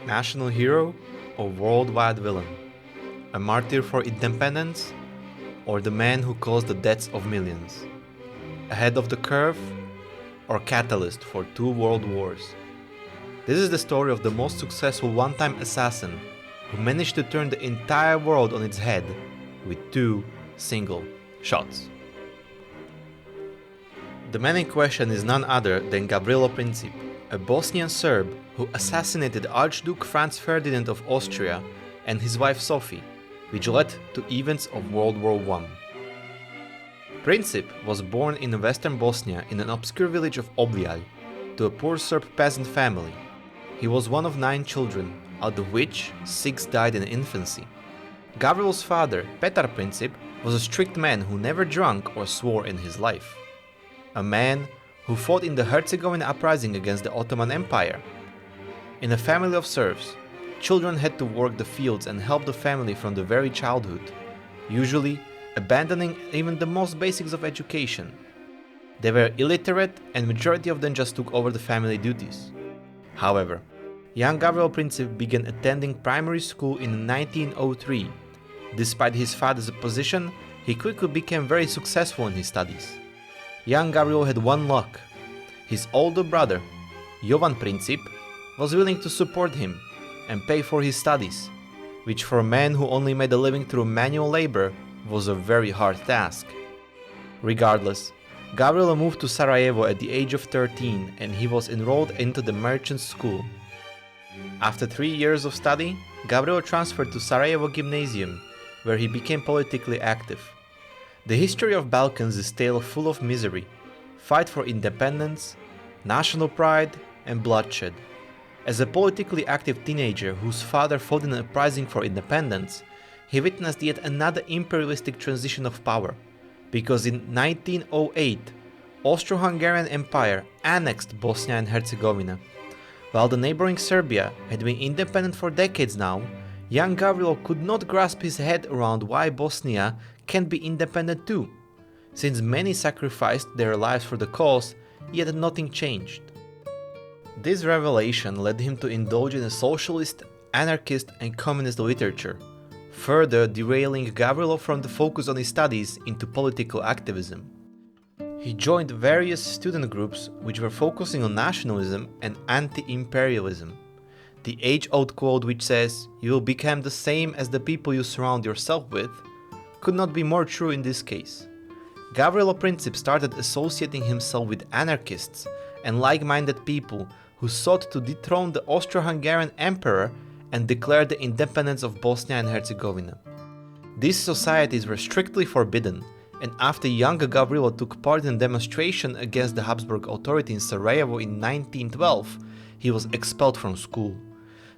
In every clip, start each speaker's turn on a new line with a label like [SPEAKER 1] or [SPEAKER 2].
[SPEAKER 1] national hero or worldwide villain, a martyr for independence or the man who caused the deaths of millions, ahead of the curve or catalyst for 2 world wars. This is the story of the most successful one-time assassin who managed to turn the entire world on its head with 2 single shots. The man in question is none other than Gavrilo Princip, a Bosnian Serb who assassinated Archduke Franz Ferdinand of Austria and his wife Sophie, which led to events of World War I. Princip was born in western Bosnia in an obscure village of Obviaj to a poor Serb peasant family. He was one of 9 children, out of which 6 died in infancy. Gavrilo's father, Petar Princip, was a strict man who never drank or swore in his life. A man who fought in the Herzegovina uprising against the Ottoman Empire. In a family of serfs, children had to work the fields and help the family from the very childhood, usually abandoning even the most basics of education. They were illiterate and majority of them just took over the family duties. However, young Gavrilo Princip began attending primary school in 1903. Despite his father's opposition, he quickly became very successful in his studies. Young Gavrilo had one luck. His older brother, Jovan Princip, was willing to support him and pay for his studies, which for a man who only made a living through manual labor was a very hard task. Regardless, Gavrilo moved to Sarajevo at the age of 13 and he was enrolled into the merchant school. After 3 years of study, Gavrilo transferred to Sarajevo Gymnasium, where he became politically active. The history of Balkans is a tale full of misery, fight for independence, national pride and bloodshed. As a politically active teenager whose father fought in an uprising for independence, he witnessed yet another imperialistic transition of power, because in 1908, Austro-Hungarian Empire annexed Bosnia and Herzegovina. While the neighboring Serbia had been independent for decades now, young Gavrilo could not grasp his head around why Bosnia can't be independent too, since many sacrificed their lives for the cause, yet nothing changed. This revelation led him to indulge in a socialist, anarchist and communist literature, further derailing Gavrilo from the focus on his studies into political activism. He joined various student groups which were focusing on nationalism and anti-imperialism. The age-old quote which says, "You will become the same as the people you surround yourself with," could not be more true in this case. Gavrilo Princip started associating himself with anarchists and like-minded people who sought to dethrone the Austro-Hungarian Emperor and declare the independence of Bosnia and Herzegovina. These societies were strictly forbidden, and after young Gavrilo took part in a demonstration against the Habsburg authority in Sarajevo in 1912, he was expelled from school.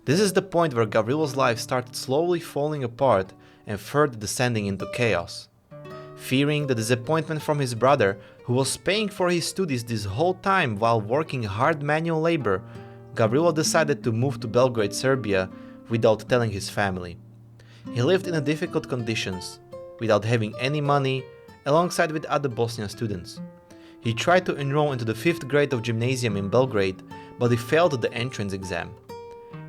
[SPEAKER 1] This is the point where Gavrilo's life started slowly falling apart and further descending into chaos. Fearing the disappointment from his brother, who was paying for his studies this whole time while working hard manual labor, Gavrilo decided to move to Belgrade, Serbia, without telling his family. He lived in difficult conditions, without having any money, alongside with other Bosnian students. He tried to enroll into the 5th grade of gymnasium in Belgrade, but he failed the entrance exam.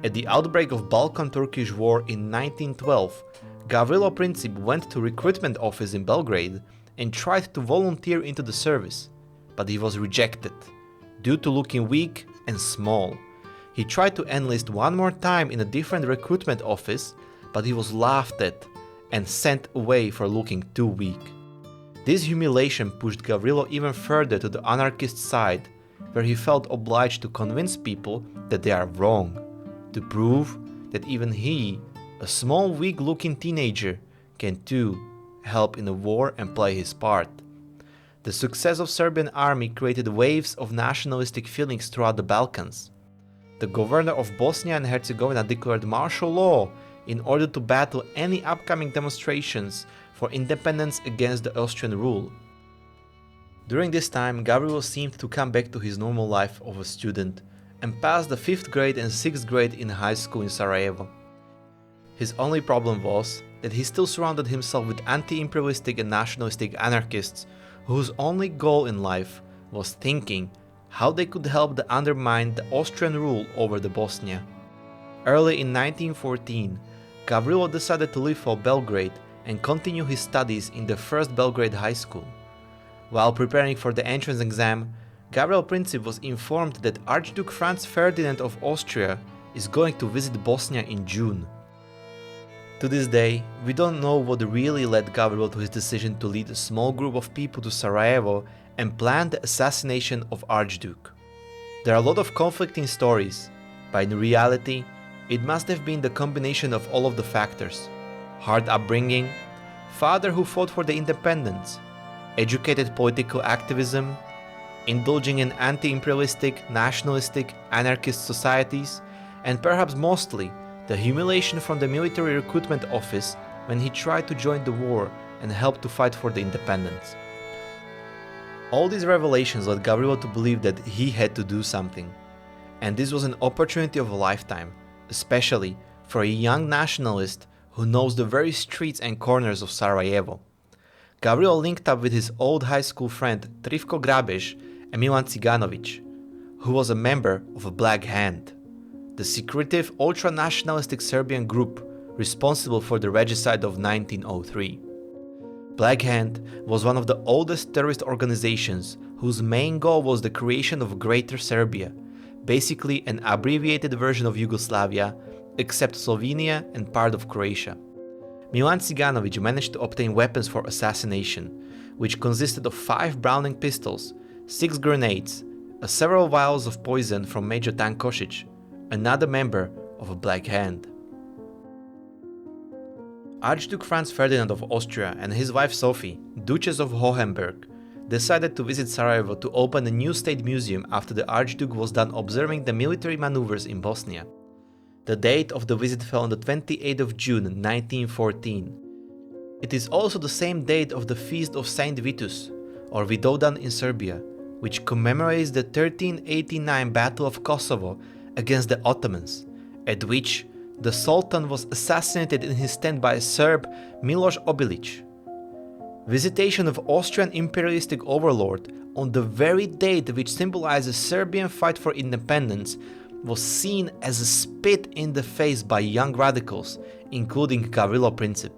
[SPEAKER 1] At the outbreak of Balkan-Turkish War in 1912, Gavrilo Princip went to recruitment office in Belgrade and tried to volunteer into the service, but he was rejected, due to looking weak and small. He tried to enlist one more time in a different recruitment office, but he was laughed at and sent away for looking too weak. This humiliation pushed Gavrilo even further to the anarchist side, where he felt obliged to convince people that they are wrong, to prove that even he, a small weak-looking teenager, can too help in a war and play his part. The success of Serbian army created waves of nationalistic feelings throughout the Balkans. The governor of Bosnia and Herzegovina declared martial law in order to battle any upcoming demonstrations for independence against the Austrian rule. During this time, Gavrilo seemed to come back to his normal life of a student and passed the 5th grade and 6th grade in high school in Sarajevo. His only problem was that he still surrounded himself with anti-imperialistic and nationalistic anarchists whose only goal in life was thinking how they could help to undermine the Austrian rule over the Bosnia. Early in 1914, Gavrilo decided to leave for Belgrade and continue his studies in the first Belgrade high school. While preparing for the entrance exam, Gavrilo Princip was informed that Archduke Franz Ferdinand of Austria is going to visit Bosnia in June. To this day, we don't know what really led Gavrilo to his decision to lead a small group of people to Sarajevo and plan the assassination of Archduke. There are a lot of conflicting stories, but in reality, it must have been the combination of all of the factors: hard upbringing, father who fought for the independence, educated political activism, indulging in anti-imperialistic, nationalistic, anarchist societies, and perhaps mostly the humiliation from the military recruitment office when he tried to join the war and help to fight for the independence. All these revelations led Gavrilo to believe that he had to do something, and this was an opportunity of a lifetime, especially for a young nationalist who knows the very streets and corners of Sarajevo. Gavrilo linked up with his old high school friend Trifko Grabež and Milan Ciganović, who was a member of a Black Hand, the secretive ultra-nationalistic Serbian group responsible for the regicide of 1903. Black Hand was one of the oldest terrorist organizations whose main goal was the creation of Greater Serbia, basically an abbreviated version of Yugoslavia, except Slovenia and part of Croatia. Milan Ciganović managed to obtain weapons for assassination, which consisted of 5 Browning pistols, 6 grenades, several vials of poison from Major Tankosić, another member of a Black Hand. Archduke Franz Ferdinand of Austria and his wife Sophie, Duchess of Hohenberg, decided to visit Sarajevo to open a new state museum after the Archduke was done observing the military maneuvers in Bosnia. The date of the visit fell on the 28th of June 1914. It is also the same date of the feast of Saint Vitus, or Vidovdan in Serbia, which commemorates the 1389 Battle of Kosovo against the Ottomans, at which the Sultan was assassinated in his tent by a Serb, Miloš Obilić. Visitation of Austrian imperialistic overlord on the very date which symbolizes Serbian fight for independence was seen as a spit in the face by young radicals, including Gavrilo Princip.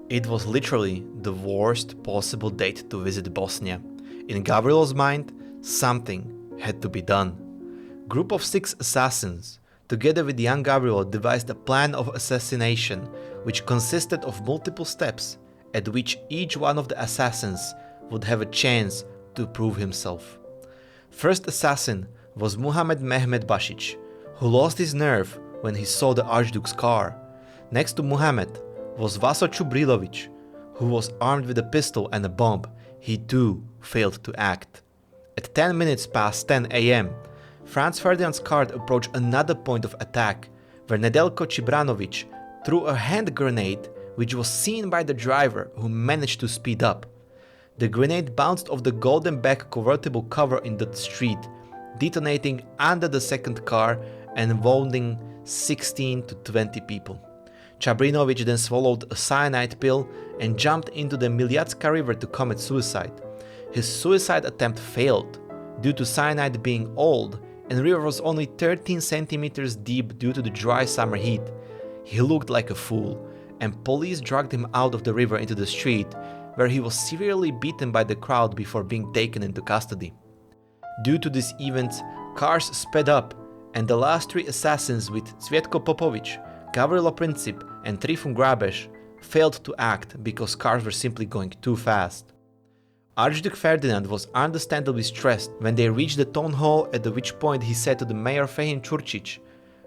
[SPEAKER 1] It was literally the worst possible date to visit Bosnia. In Gavrilo's mind, something had to be done. Group of 6 assassins, together with young Gavrilo, devised a plan of assassination which consisted of multiple steps at which each one of the assassins would have a chance to prove himself. First assassin was Muhammad Mehmed Basić, who lost his nerve when he saw the Archduke's car. Next to Muhammad was Vaso Čubrilović, who was armed with a pistol and a bomb. He too failed to act. At 10 minutes past 10 am, Franz Ferdinand's car approached another point of attack, where Nedeljko Čibranović threw a hand grenade which was seen by the driver, who managed to speed up. The grenade bounced off the golden back convertible cover in the street, detonating under the second car and wounding 16 to 20 people. Čabrinović then swallowed a cyanide pill and jumped into the Miljacka river to commit suicide. His suicide attempt failed due to cyanide being old, and the river was only 13 centimeters deep due to the dry summer heat. He looked like a fool, and police dragged him out of the river into the street, where he was severely beaten by the crowd before being taken into custody. Due to these events, cars sped up, and the last 3 assassins with Cvjetko Popović, Gavrilo Princip and Trifun Grabež failed to act because cars were simply going too fast. Archduke Ferdinand was understandably stressed when they reached the town hall, at which point he said to the mayor Fehin Čurčić,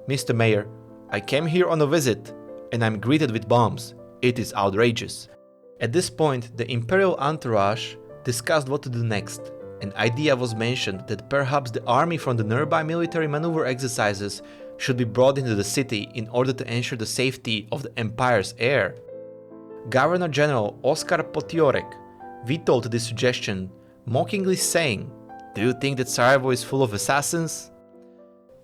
[SPEAKER 1] "Mr. Mayor, I came here on a visit and I'm greeted with bombs. It is outrageous." At this point, the imperial entourage discussed what to do next. An idea was mentioned that perhaps the army from the nearby military maneuver exercises should be brought into the city in order to ensure the safety of the empire's heir. Governor General Oskar Potiorek vetoed this suggestion, mockingly saying, "Do you think that Sarajevo is full of assassins?"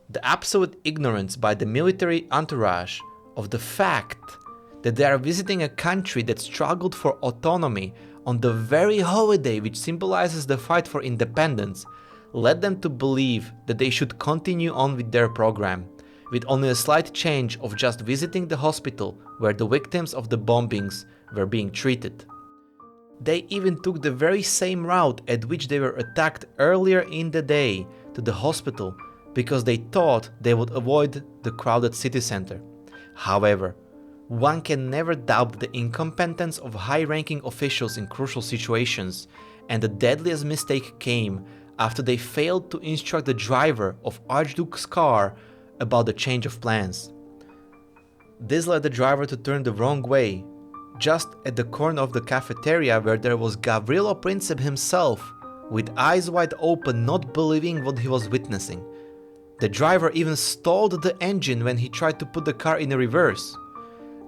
[SPEAKER 1] The absolute ignorance by the military entourage of the fact that they are visiting a country that struggled for autonomy on the very holiday which symbolizes the fight for independence led them to believe that they should continue on with their program, with only a slight change of just visiting the hospital where the victims of the bombings were being treated. They even took the very same route at which they were attacked earlier in the day to the hospital because they thought they would avoid the crowded city center. However, one can never doubt the incompetence of high-ranking officials in crucial situations, and the deadliest mistake came after they failed to instruct the driver of Archduke's car about the change of plans. This led the driver to turn the wrong way, just at the corner of the cafeteria where there was Gavrilo Princip himself, with eyes wide open, not believing what he was witnessing. The driver even stalled the engine when he tried to put the car in reverse.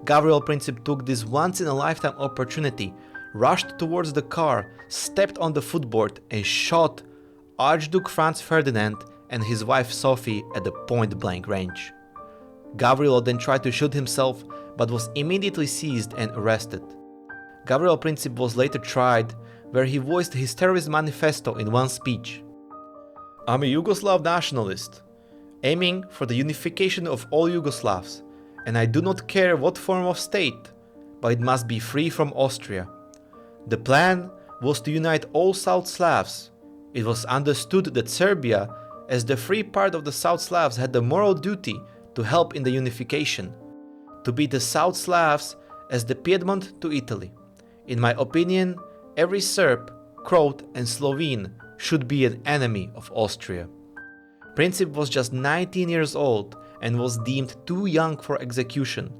[SPEAKER 1] Gavrilo Princip took this once-in-a-lifetime opportunity, rushed towards the car, stepped on the footboard and shot Archduke Franz Ferdinand and his wife Sophie at the point-blank range. Gavrilo then tried to shoot himself but was immediately seized and arrested. Gavrilo Princip was later tried, where he voiced his terrorist manifesto in one speech. "I'm a Yugoslav nationalist, aiming for the unification of all Yugoslavs, and I do not care what form of state, but it must be free from Austria. The plan was to unite all South Slavs. It was understood that Serbia, as the free part of the South Slavs, had the moral duty to help in the unification, to be the South Slavs as the Piedmont to Italy. In my opinion, every Serb, Croat and Slovene should be an enemy of Austria." Princip was just 19 years old and was deemed too young for execution.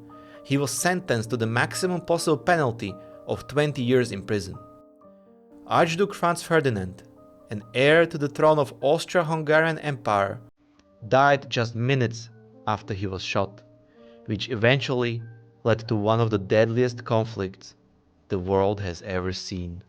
[SPEAKER 1] He was sentenced to the maximum possible penalty of 20 years in prison. Archduke Franz Ferdinand, an heir to the throne of Austro-Hungarian Empire, died just minutes after he was shot, which eventually led to one of the deadliest conflicts the world has ever seen.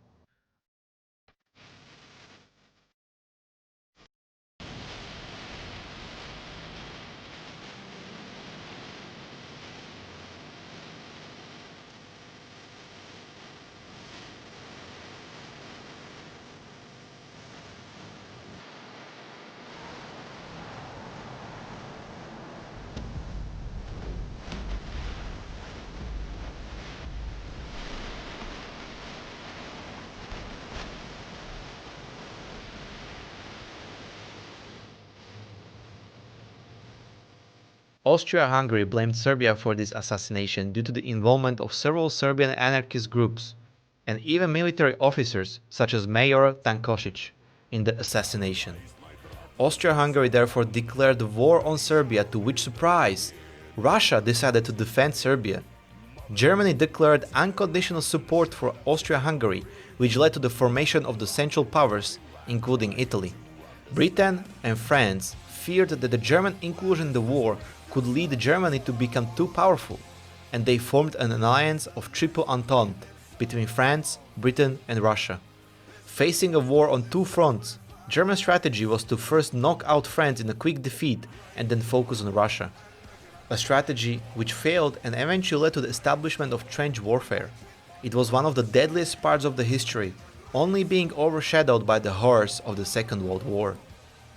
[SPEAKER 1] Austria-Hungary blamed Serbia for this assassination due to the involvement of several Serbian anarchist groups and even military officers such as Mayor Tankosic in the assassination. Austria-Hungary therefore declared war on Serbia, to which surprise, Russia decided to defend Serbia. Germany declared unconditional support for Austria-Hungary, which led to the formation of the Central Powers, including Italy. Britain and France feared that the German inclusion in the war could lead Germany to become too powerful, and they formed an alliance of Triple Entente between France, Britain and Russia. Facing a war on two fronts, German strategy was to first knock out France in a quick defeat and then focus on Russia. A strategy which failed and eventually led to the establishment of trench warfare. It was one of the deadliest parts of the history, only being overshadowed by the horrors of the Second World War.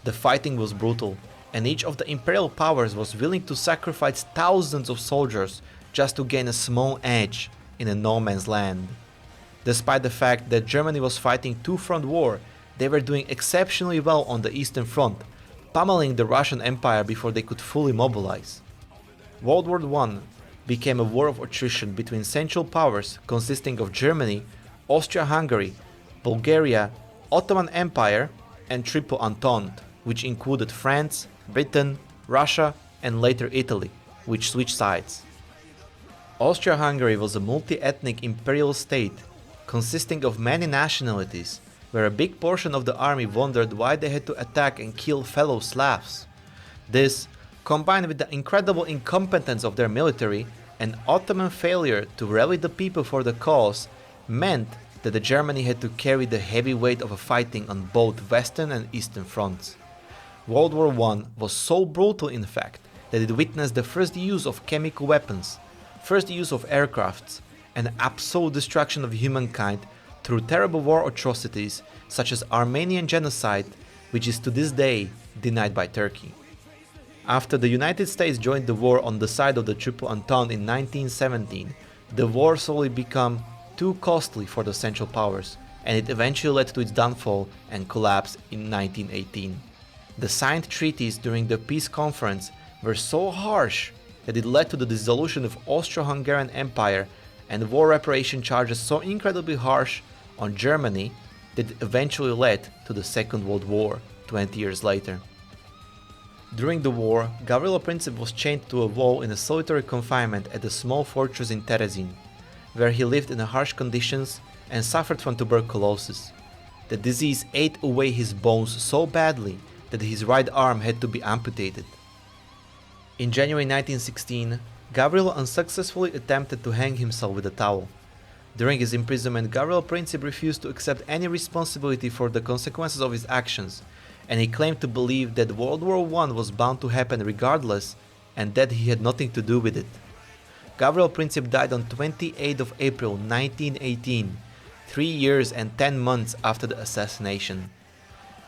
[SPEAKER 1] The fighting was brutal, and each of the imperial powers was willing to sacrifice thousands of soldiers just to gain a small edge in a no man's land. Despite the fact that Germany was fighting two-front war, they were doing exceptionally well on the Eastern Front, pummeling the Russian Empire before they could fully mobilize. World War I became a war of attrition between Central Powers consisting of Germany, Austria-Hungary, Bulgaria, Ottoman Empire and Triple Entente, which included France, Britain, Russia and later Italy, which switched sides. Austria-Hungary was a multi-ethnic imperial state consisting of many nationalities, where a big portion of the army wondered why they had to attack and kill fellow Slavs. This, combined with the incredible incompetence of their military and Ottoman failure to rally the people for the cause, meant that Germany had to carry the heavy weight of a fighting on both Western and Eastern fronts. World War I was so brutal in fact that it witnessed the first use of chemical weapons, first use of aircrafts, and absolute destruction of humankind through terrible war atrocities such as Armenian genocide, which is to this day denied by Turkey. After the United States joined the war on the side of the Triple Entente in 1917, the war slowly became too costly for the Central Powers, and it eventually led to its downfall and collapse in 1918. The signed treaties during the peace conference were so harsh that it led to the dissolution of Austro-Hungarian Empire and war reparation charges so incredibly harsh on Germany that it eventually led to the Second World War 20 years later. During the war, Gavrilo Princip was chained to a wall in a solitary confinement at a small fortress in Terezin, where he lived in harsh conditions and suffered from tuberculosis. The disease ate away his bones so badly that his right arm had to be amputated. In January 1916, Gavrilo unsuccessfully attempted to hang himself with a towel. During his imprisonment, Gavrilo Princip refused to accept any responsibility for the consequences of his actions, and he claimed to believe that World War I was bound to happen regardless and that he had nothing to do with it. Gavrilo Princip died on 28th of April 1918, 3 years and 10 months after the assassination.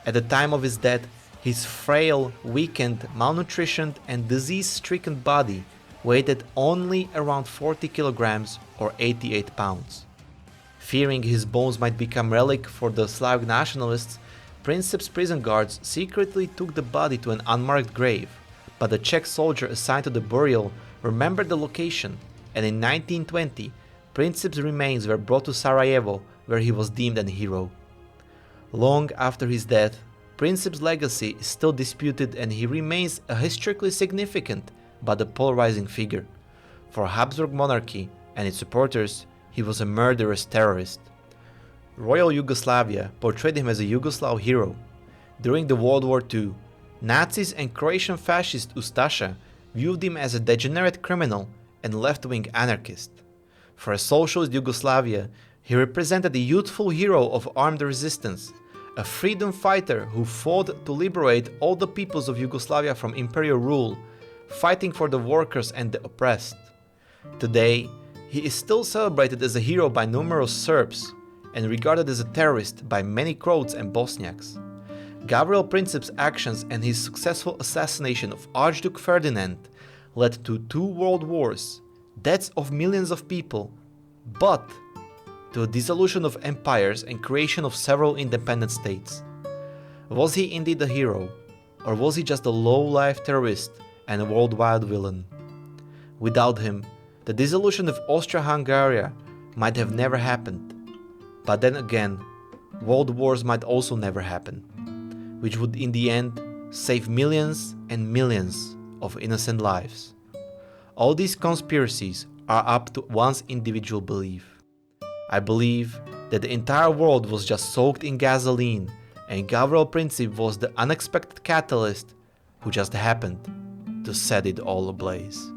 [SPEAKER 1] At the time of his death, his frail, weakened, malnutritioned and disease-stricken body weighed only around 40 kilograms or 88 pounds. Fearing his bones might become relic for the Slav nationalists, Princip's prison guards secretly took the body to an unmarked grave, but the Czech soldier assigned to the burial remembered the location, and in 1920, Princip's remains were brought to Sarajevo, where he was deemed an hero. Long after his death, Princip's legacy is still disputed and he remains a historically significant but a polarizing figure. For Habsburg monarchy and its supporters, he was a murderous terrorist. Royal Yugoslavia portrayed him as a Yugoslav hero. During the World War II, Nazis and Croatian fascist Ustasha viewed him as a degenerate criminal and left-wing anarchist. For a socialist Yugoslavia, he represented a youthful hero of armed resistance, a freedom fighter who fought to liberate all the peoples of Yugoslavia from imperial rule, fighting for the workers and the oppressed. Today, he is still celebrated as a hero by numerous Serbs and regarded as a terrorist by many Croats and Bosniaks. Gavrilo Princip's actions and his successful assassination of Archduke Ferdinand led to 2 world wars, deaths of millions of people, but to a dissolution of empires and creation of several independent states. Was he indeed a hero, or was he just a low-life terrorist and a worldwide villain? Without him, the dissolution of Austria-Hungary might have never happened. But then again, world wars might also never happen, which would in the end save millions and millions of innocent lives. All these conspiracies are up to one's individual belief. I believe that the entire world was just soaked in gasoline and Gavrilo Princip was the unexpected catalyst who just happened to set it all ablaze.